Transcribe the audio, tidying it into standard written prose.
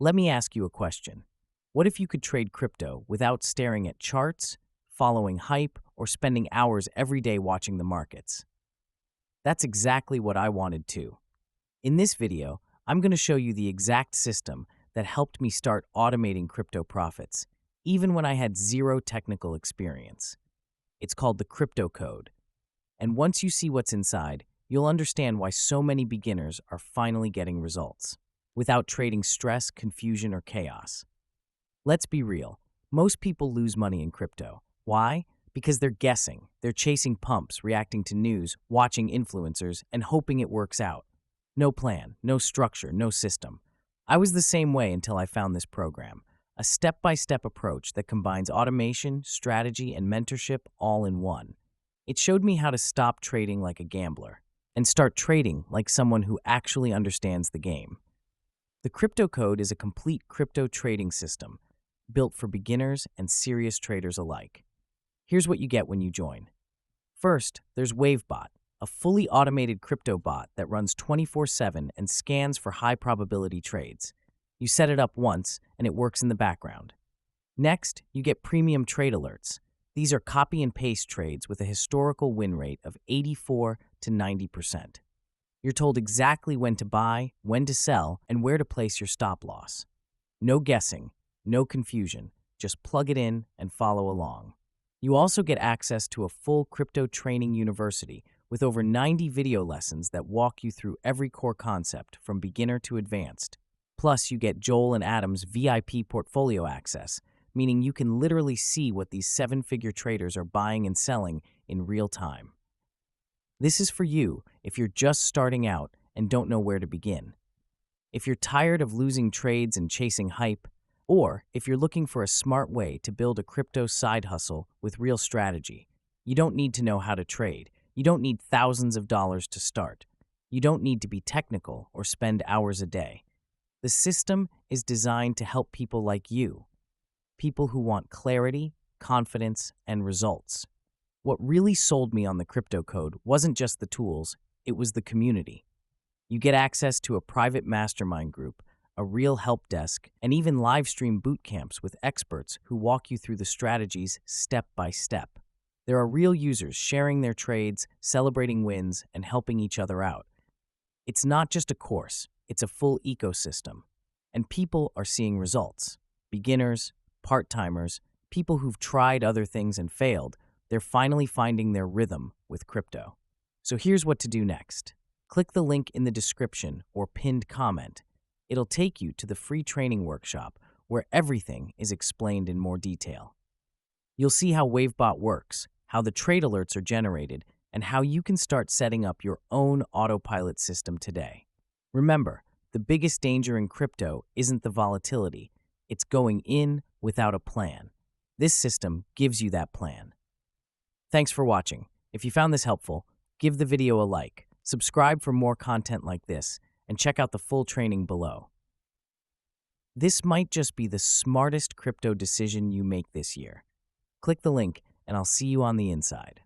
Let me ask you a question. What if you could trade crypto without staring at charts, following hype, or spending hours every day watching the markets? That's exactly what I wanted too. In this video, I'm going to show you the exact system that helped me start automating crypto profits, even when I had zero technical experience. It's called the crypto code. And once you see what's inside, you'll understand why so many beginners are finally getting results, without trading stress, confusion, or chaos. Let's be real. Most people lose money in crypto. Why? Because they're guessing. They're chasing pumps, reacting to news, watching influencers, and hoping it works out. No plan, no structure, no system. I was the same way until I found this program, a step-by-step approach that combines automation, strategy, and mentorship all in one. It showed me how to stop trading like a gambler and start trading like someone who actually understands the game. The crypto code is a complete crypto trading system built for beginners and serious traders alike. Here's what you get when you join. First, there's WaveBot, a fully automated crypto bot that runs 24/7 and scans for high-probability trades. You set it up once, and it works in the background. Next, you get premium trade alerts. These are copy and paste trades with a historical win rate of 84 to 90%. You're told exactly when to buy, when to sell, and where to place your stop loss. No guessing, no confusion, just plug it in and follow along. You also get access to a full crypto training university with over 90 video lessons that walk you through every core concept from beginner to advanced. Plus, you get Joel and Adam's VIP portfolio access, meaning you can literally see what these seven-figure traders are buying and selling in real time. This is for you if you're just starting out and don't know where to begin. If you're tired of losing trades and chasing hype, or if you're looking for a smart way to build a crypto side hustle with real strategy. You don't need to know how to trade. You don't need thousands of dollars to start. You don't need to be technical or spend hours a day. The system is designed to help people like you, people who want clarity, confidence, and results. What really sold me on the crypto code wasn't just the tools, it was the community. You get access to a private mastermind group, a real help desk, and even live stream boot camps with experts who walk you through the strategies step by step. There are real users sharing their trades, celebrating wins, and helping each other out. It's not just a course, it's a full ecosystem. And people are seeing results. Beginners, part-timers, people who've tried other things and failed, they're finally finding their rhythm with crypto. So here's what to do next. Click the link in the description or pinned comment. It'll take you to the free training workshop where everything is explained in more detail. You'll see how WaveBot works, how the trade alerts are generated, and how you can start setting up your own autopilot system today. Remember, the biggest danger in crypto isn't the volatility, it's going in without a plan. This system gives you that plan. Thanks for watching. If you found this helpful, give the video a like, subscribe for more content like this, and check out the full training below. This might just be the smartest crypto decision you make this year. Click the link, and I'll see you on the inside.